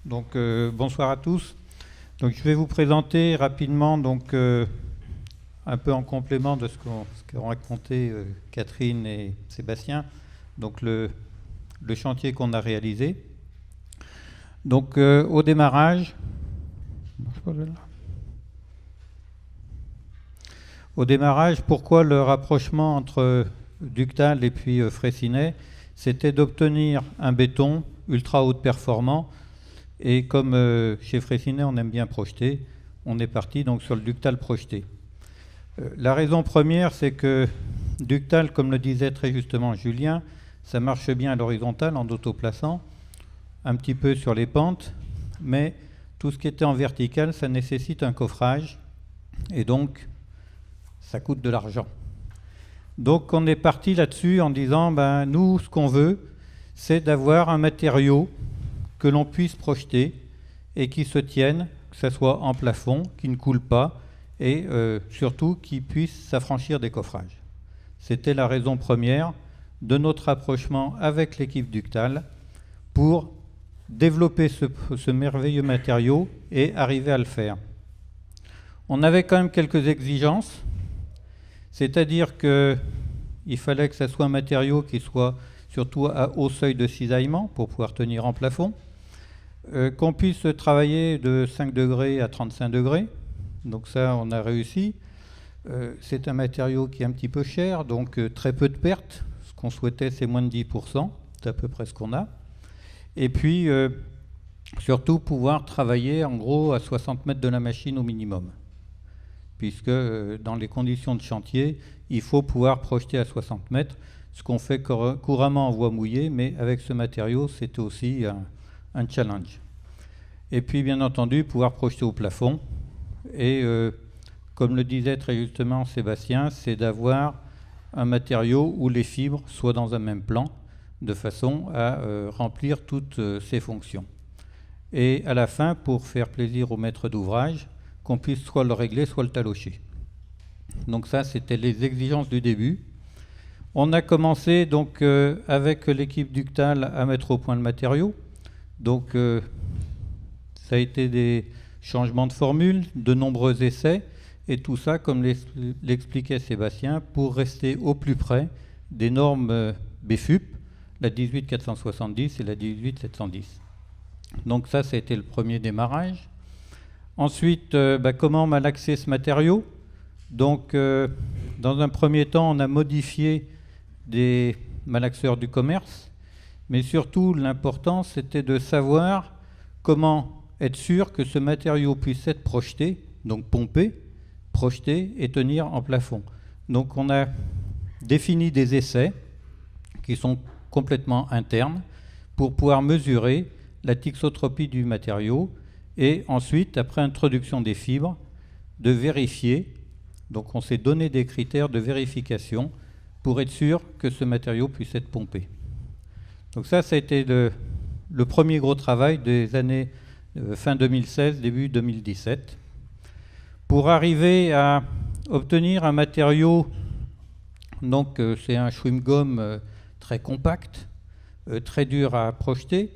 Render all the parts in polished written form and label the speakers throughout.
Speaker 1: Donc, bonsoir à tous. Donc, je vais vous présenter rapidement, donc, un peu en complément de ce qu'ont raconté Catherine et Sébastien, donc le chantier qu'on a réalisé. Donc, au démarrage, pourquoi le rapprochement entre Ductal et puis Fraissinet? C'était d'obtenir un béton ultra haute performant. Et comme chez Fraissinet, on aime bien projeter, on est parti donc sur le ductal projeté. La raison première, c'est que ductal, comme le disait très justement Julien, ça marche bien à l'horizontale en autoplaçant, un petit peu sur les pentes, mais tout ce qui était en vertical, ça nécessite un coffrage, et donc ça coûte de l'argent. Donc on est parti là-dessus en disant, nous, ce qu'on veut, c'est d'avoir un matériau que l'on puisse projeter et qui se tienne, que ce soit en plafond, qui ne coule pas et surtout qui puisse s'affranchir des coffrages. C'était la raison première de notre rapprochement avec l'équipe Ductal pour développer ce merveilleux matériau et arriver à le faire. On avait quand même quelques exigences, c'est-à-dire qu'il fallait que ce soit un matériau qui soit surtout à haut seuil de cisaillement pour pouvoir tenir en plafond, qu'on puisse travailler de 5 degrés à 35 degrés, donc ça on a réussi. C'est un matériau qui est un petit peu cher, donc très peu de pertes. Ce qu'on souhaitait, c'est moins de 10%, c'est à peu près ce qu'on a. Et puis surtout pouvoir travailler en gros à 60 mètres de la machine au minimum, puisque dans les conditions de chantier, il faut pouvoir projeter à 60 mètres, ce qu'on fait couramment en voie mouillée, mais avec ce matériau, c'était aussi un challenge. Et puis, bien entendu, pouvoir projeter au plafond. Et comme le disait très justement Sébastien, c'est d'avoir un matériau où les fibres soient dans un même plan, de façon à remplir toutes ces fonctions. Et à la fin, pour faire plaisir au maître d'ouvrage, qu'on puisse soit le régler, soit le talocher. Donc ça, c'était les exigences du début. On a commencé donc avec l'équipe Ductal à mettre au point le matériau. Donc ça a été des changements de formule, de nombreux essais, et tout ça, comme l'expliquait Sébastien, pour rester au plus près des normes BFUP, la 18470 et la 18710. Donc ça, a été le premier démarrage. Ensuite, comment malaxer ce matériau? Donc, dans un premier temps, on a modifié des malaxeurs du commerce, mais surtout, l'important, c'était de savoir comment être sûr que ce matériau puisse être projeté, donc pompé, projeté et tenir en plafond. Donc, on a défini des essais qui sont complètement internes pour pouvoir mesurer la thixotropie du matériau et ensuite, après introduction des fibres, de vérifier. Donc on s'est donné des critères de vérification pour être sûr que ce matériau puisse être pompé. Donc ça a été le premier gros travail des années fin 2016, début 2017, pour arriver à obtenir un matériau, donc c'est un chewing-gum très compact, très dur à projeter,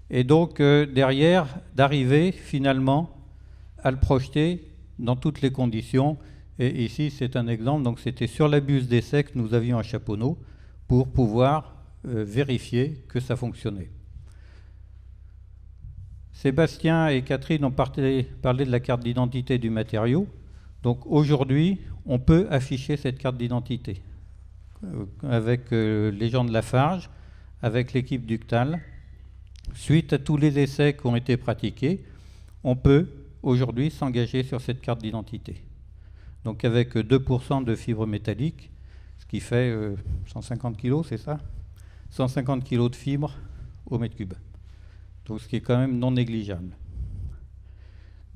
Speaker 1: et donc derrière, d'arriver finalement à le projeter dans toutes les conditions. Et ici, c'est un exemple. Donc c'était sur la buse d'essai que nous avions à Chaponneau pour pouvoir vérifier que ça fonctionnait. Sébastien et Catherine ont parlé de la carte d'identité du matériau. Donc aujourd'hui, on peut afficher cette carte d'identité avec les gens de Lafarge, avec l'équipe Ductal. Suite à tous les essais qui ont été pratiqués, on peut aujourd'hui s'engager sur cette carte d'identité. Donc avec 2% de fibres métalliques, ce qui fait 150 kg, c'est ça? 150 kg de fibres au mètre cube. Donc ce qui est quand même non négligeable.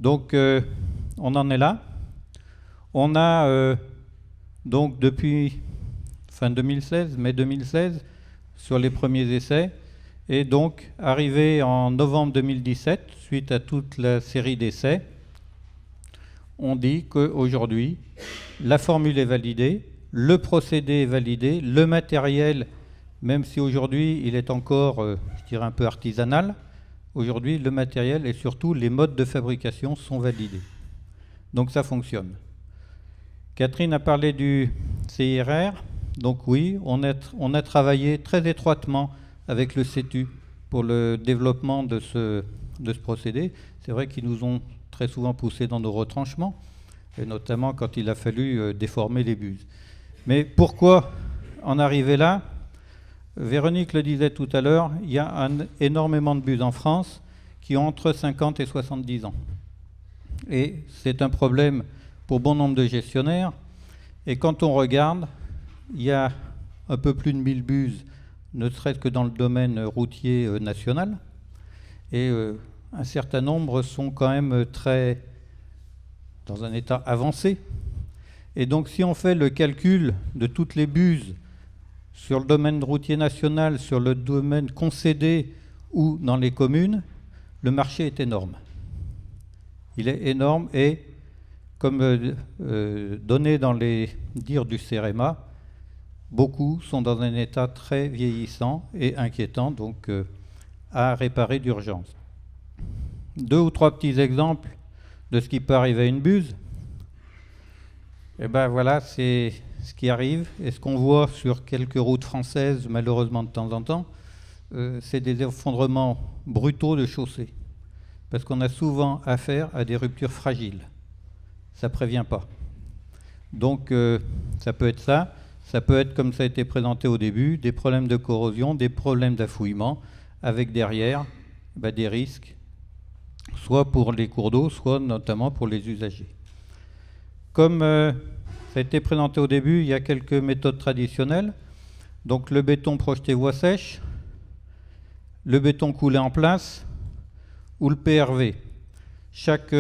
Speaker 1: Donc on en est là. On a donc depuis fin 2016, mai 2016, sur les premiers essais, et donc arrivé en novembre 2017, suite à toute la série d'essais, on dit qu'aujourd'hui, la formule est validée, le procédé est validé, le matériel, même si aujourd'hui il est encore, je dirais, un peu artisanal, Aujourd'hui, le matériel et surtout les modes de fabrication sont validés. Donc ça fonctionne. Catherine a parlé du CIRR. Donc oui, on a travaillé très étroitement avec le CETU pour le développement de ce procédé. C'est vrai qu'ils nous ont très souvent poussé dans nos retranchements, et notamment quand il a fallu déformer les buses. Mais pourquoi en arriver là? Véronique le disait tout à l'heure, il y a énormément de buses en France qui ont entre 50 et 70 ans. Et c'est un problème pour bon nombre de gestionnaires. Et quand on regarde, il y a un peu plus de 1000 buses, ne serait-ce que dans le domaine routier national. Et un certain nombre sont quand même dans un état avancé. Et donc si on fait le calcul de toutes les buses sur le domaine routier national, sur le domaine concédé ou dans les communes, le marché est énorme. Il est énorme et, comme donné dans les dires du CEREMA, beaucoup sont dans un état très vieillissant et inquiétant, donc à réparer d'urgence. 2 ou 3 petits exemples de ce qui peut arriver à une buse. Et ben voilà, c'est ce qui arrive. Et ce qu'on voit sur quelques routes françaises, malheureusement de temps en temps, c'est des effondrements brutaux de chaussées. Parce qu'on a souvent affaire à des ruptures fragiles. Ça ne prévient pas. Donc ça peut être ça. Ça peut être, comme ça a été présenté au début, des problèmes de corrosion, des problèmes d'affouillement, avec derrière des risques, soit pour les cours d'eau, soit notamment pour les usagers. Comme ça a été présenté au début, il y a quelques méthodes traditionnelles. Donc le béton projeté voie sèche, le béton coulé en place ou le PRV. Chaque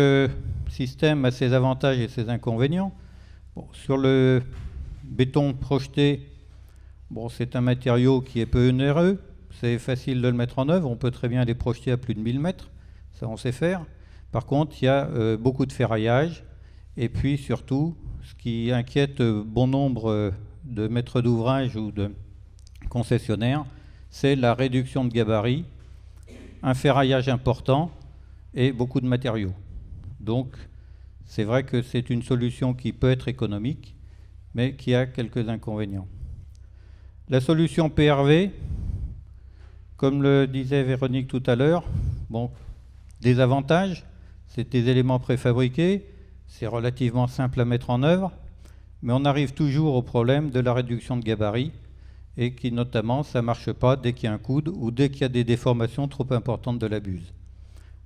Speaker 1: système a ses avantages et ses inconvénients. Bon, sur le béton projeté, c'est un matériau qui est peu onéreux, c'est facile de le mettre en œuvre, on peut très bien les projeter à plus de 1000 mètres, ça on sait faire. Par contre, il y a beaucoup de ferraillage, et puis surtout, ce qui inquiète bon nombre de maîtres d'ouvrage ou de concessionnaires, c'est la réduction de gabarit, un ferraillage important et beaucoup de matériaux. Donc, c'est vrai que c'est une solution qui peut être économique, mais qui a quelques inconvénients. La solution PRV, comme le disait Véronique tout à l'heure, des avantages, c'est des éléments préfabriqués, c'est relativement simple à mettre en œuvre, mais on arrive toujours au problème de la réduction de gabarit, et qui notamment, ça ne marche pas dès qu'il y a un coude ou dès qu'il y a des déformations trop importantes de la buse.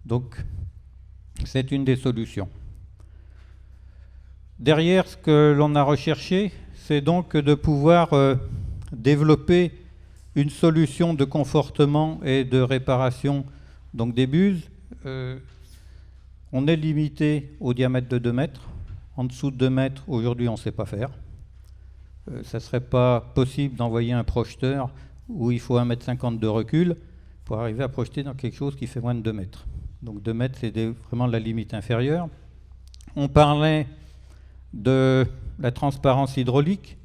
Speaker 1: Donc, c'est une des solutions. Derrière, ce que l'on a recherché, c'est donc de pouvoir développer une solution de confortement et de réparation donc des buses. On est limité au diamètre de 2 mètres. En dessous de 2 mètres, aujourd'hui, on ne sait pas faire. Ça ne serait pas possible d'envoyer un projeteur où il faut 1,50 m de recul pour arriver à projeter dans quelque chose qui fait moins de 2 mètres. Donc 2 mètres, c'est vraiment la limite inférieure. On parlait de la transparence hydraulique.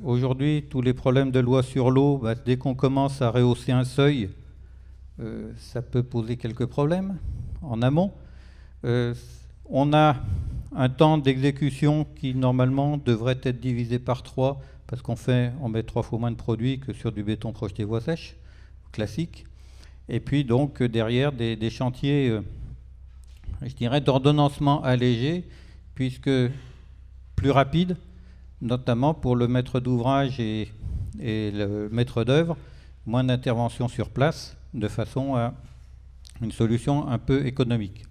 Speaker 1: Aujourd'hui, tous les problèmes de loi sur l'eau, dès qu'on commence à rehausser un seuil, ça peut poser quelques problèmes en amont. On a un temps d'exécution qui, normalement, devrait être divisé par 3, parce qu'on met 3 fois moins de produits que sur du béton projeté voie sèche, classique. Et puis, donc, derrière, des chantiers, je dirais, d'ordonnancement allégé, puisque plus rapide, notamment pour le maître d'ouvrage et le maître d'œuvre, moins d'intervention sur place, de façon à une solution un peu économique.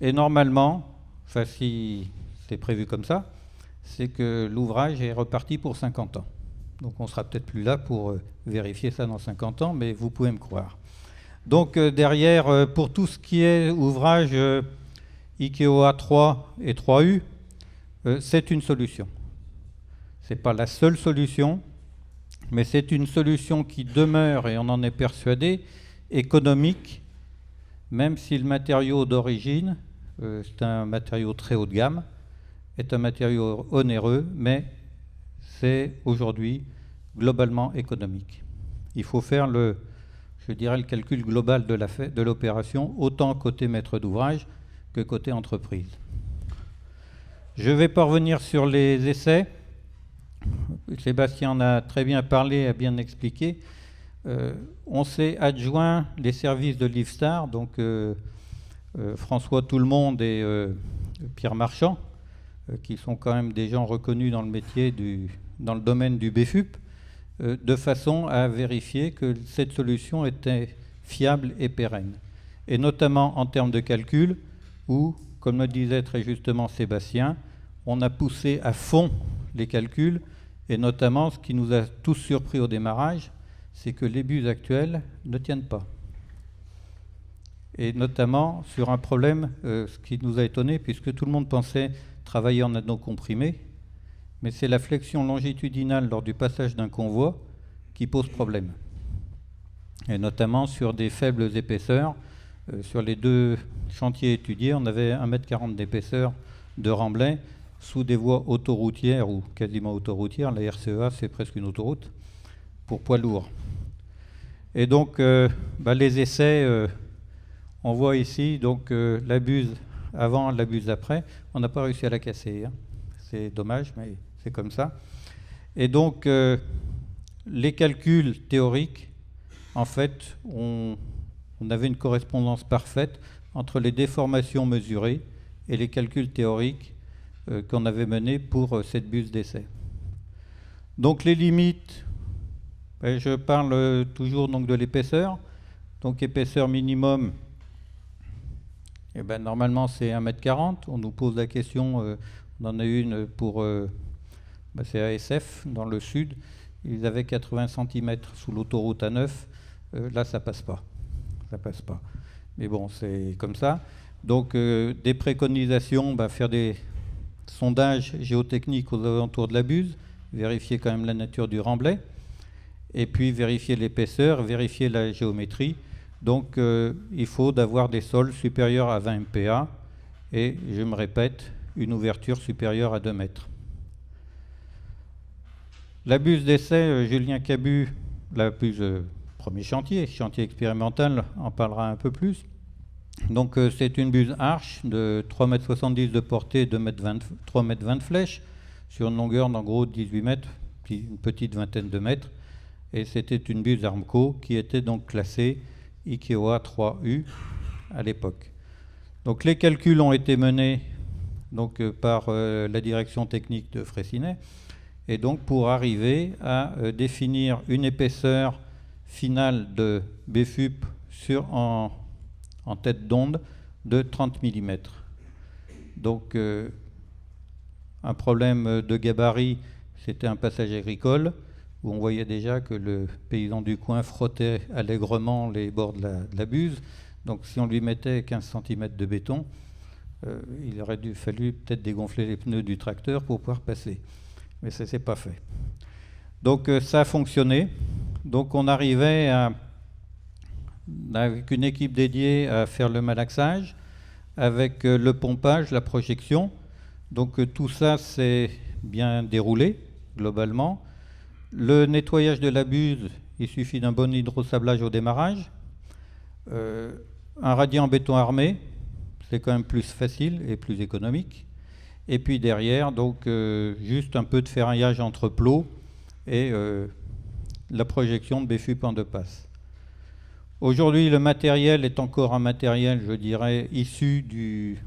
Speaker 1: Et normalement, si c'est prévu comme ça, c'est que l'ouvrage est reparti pour 50 ans. Donc on ne sera peut-être plus là pour vérifier ça dans 50 ans, mais vous pouvez me croire. Donc derrière, pour tout ce qui est ouvrage IKEA 3 et 3U, c'est une solution. Ce n'est pas la seule solution, mais c'est une solution qui demeure, et on en est persuadé, économique, même si le matériau d'origine, c'est un matériau très haut de gamme, est un matériau onéreux, mais c'est aujourd'hui globalement économique. Il faut faire je dirais, le calcul global de l'opération, autant côté maître d'ouvrage que côté entreprise. Je vais pas revenir sur les essais. Sébastien en a très bien parlé, a bien expliqué. On s'est adjoint les services de l'IFSTAR, donc François Tout-le-Monde et Pierre Marchand, qui sont quand même des gens reconnus dans le métier, dans le domaine du BFUP, de façon à vérifier que cette solution était fiable et pérenne. Et notamment en termes de calcul, où, comme le disait très justement Sébastien, on a poussé à fond les calculs, et notamment ce qui nous a tous surpris au démarrage, c'est que les buses actuelles ne tiennent pas. Et notamment sur un problème, ce qui nous a étonné, puisque tout le monde pensait travailler en anneau comprimé, mais c'est la flexion longitudinale lors du passage d'un convoi qui pose problème. Et notamment sur des faibles épaisseurs. Sur les 2 chantiers étudiés, on avait 1,40 m d'épaisseur de remblai sous des voies autoroutières ou quasiment autoroutières. La RCEA, c'est presque une autoroute pour poids lourds. Et donc, les essais, on voit ici donc la buse avant, la buse après. On n'a pas réussi à la casser, hein. C'est dommage, mais c'est comme ça. Et donc, les calculs théoriques, en fait, on avait une correspondance parfaite entre les déformations mesurées et les calculs théoriques qu'on avait menés pour cette buse d'essai. Donc les limites, je parle toujours donc de l'épaisseur. Donc épaisseur minimum, normalement c'est 1,40 m. On nous pose la question, on en a une pour c'est ASF dans le sud. Ils avaient 80 cm sous l'autoroute A9. Là, ça passe pas. Ça passe pas. Mais bon, c'est comme ça. Donc, des préconisations, faire des sondages géotechniques aux alentours de la buse, vérifier quand même la nature du remblai, et puis vérifier l'épaisseur, vérifier la géométrie. Donc, il faut d'avoir des sols supérieurs à 20 MPa, et, je me répète, une ouverture supérieure à 2 mètres. La buse d'essai, Julien Cabu, la buse premier chantier expérimental, en parlera un peu plus. Donc c'est une buse arche de 3,70 m de portée et 3,20 m de flèche, sur une longueur d'en gros 18 mètres, une petite vingtaine de mètres. Et c'était une buse Armco qui était donc classée IKEA 3U à l'époque. Donc les calculs ont été menés donc, par la direction technique de Freycinet, et donc pour arriver à définir une épaisseur finale de BFUP en tête d'onde de 30 mm. Donc un problème de gabarit, c'était un passage agricole où on voyait déjà que le paysan du coin frottait allègrement les bords de la buse. Donc si on lui mettait 15 cm de béton, il aurait fallu peut-être dégonfler les pneus du tracteur pour pouvoir passer. Mais ça ne s'est pas fait. Donc ça a fonctionné. Donc on arrivait avec une équipe dédiée à faire le malaxage, avec le pompage, la projection. Donc tout ça s'est bien déroulé, globalement. Le nettoyage de la buse, il suffit d'un bon hydrosablage au démarrage. Un radier en béton armé, c'est quand même plus facile et plus économique. Et puis derrière, donc juste un peu de ferraillage entre plots et la projection de BFUP en 2 passes. Aujourd'hui, le matériel est encore un matériel, je dirais, issu du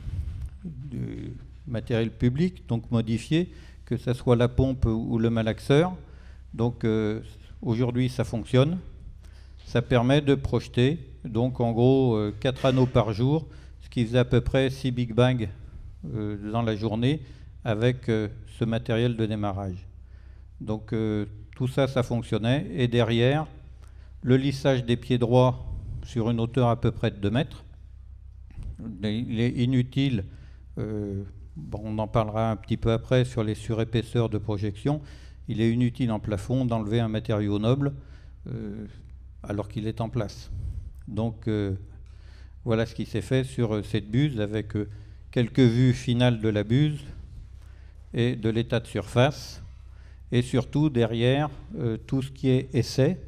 Speaker 1: matériel public, donc modifié, que ce soit la pompe ou le malaxeur. Donc aujourd'hui, ça fonctionne. Ça permet de projeter, donc en gros, 4 anneaux par jour, ce qui faisait à peu près 6 Big Bang dans la journée avec ce matériel de démarrage. Donc tout ça, ça fonctionnait. Et derrière, le lissage des pieds droits sur une hauteur à peu près de 2 mètres. Il est inutile, on en parlera un petit peu après sur les surépaisseurs de projection, il est inutile en plafond d'enlever un matériau noble alors qu'il est en place. Donc voilà ce qui s'est fait sur cette buse avec quelques vues finales de la buse et de l'état de surface. Et surtout derrière tout ce qui est essai,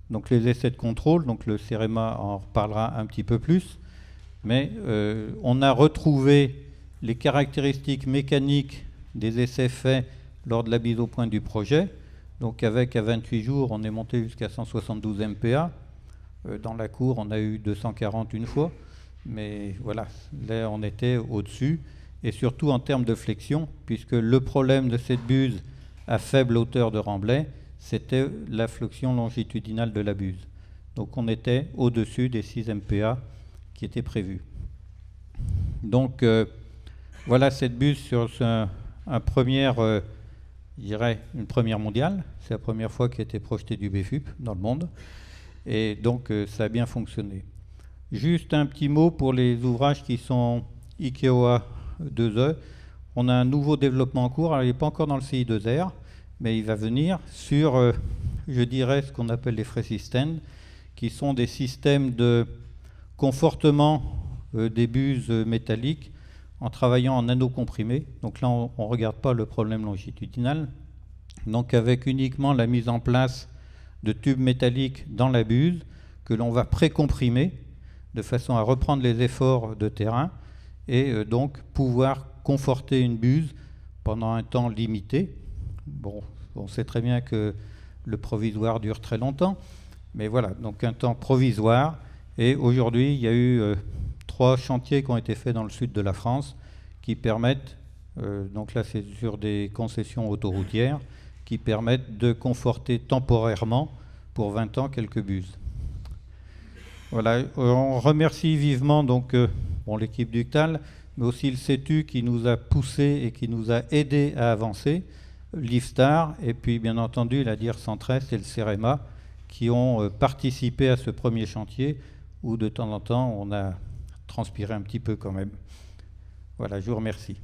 Speaker 1: Donc les essais de contrôle, donc le CEREMA en reparlera un petit peu plus, mais on a retrouvé les caractéristiques mécaniques des essais faits lors de la mise au point du projet. Donc avec à 28 jours, on est monté jusqu'à 172 MPa. Dans la cour, on a eu 240 une fois, mais voilà, là on était au-dessus. Et surtout en termes de flexion, puisque le problème de cette buse à faible hauteur de remblai, c'était la flexion longitudinale de la buse. Donc on était au-dessus des 6 MPa qui étaient prévus. Donc voilà cette buse sur une première mondiale. C'est la première fois qu'il a été projeté du BFUP dans le monde. Et donc ça a bien fonctionné. Juste un petit mot pour les ouvrages qui sont IKEA 2E. On a un nouveau développement en cours. Alors, il n'est pas encore dans le CI2R, mais il va venir sur, je dirais, ce qu'on appelle les FreeSystem, qui sont des systèmes de confortement des buses métalliques en travaillant en anneaux comprimés. Donc là, on ne regarde pas le problème longitudinal. Donc avec uniquement la mise en place de tubes métalliques dans la buse que l'on va précomprimer de façon à reprendre les efforts de terrain et donc pouvoir conforter une buse pendant un temps limité. Bon, on sait très bien que le provisoire dure très longtemps, mais voilà, donc un temps provisoire. Et aujourd'hui, il y a eu 3 chantiers qui ont été faits dans le sud de la France qui permettent, donc là c'est sur des concessions autoroutières, qui permettent de conforter temporairement pour 20 ans quelques buses. Voilà, on remercie vivement donc l'équipe d'UCTAL, mais aussi le CETU qui nous a poussé et qui nous a aidé à avancer, l'IFSTAR et puis bien entendu la DIR 113 et le CEREMA qui ont participé à ce premier chantier où de temps en temps on a transpiré un petit peu quand même. Voilà, je vous remercie.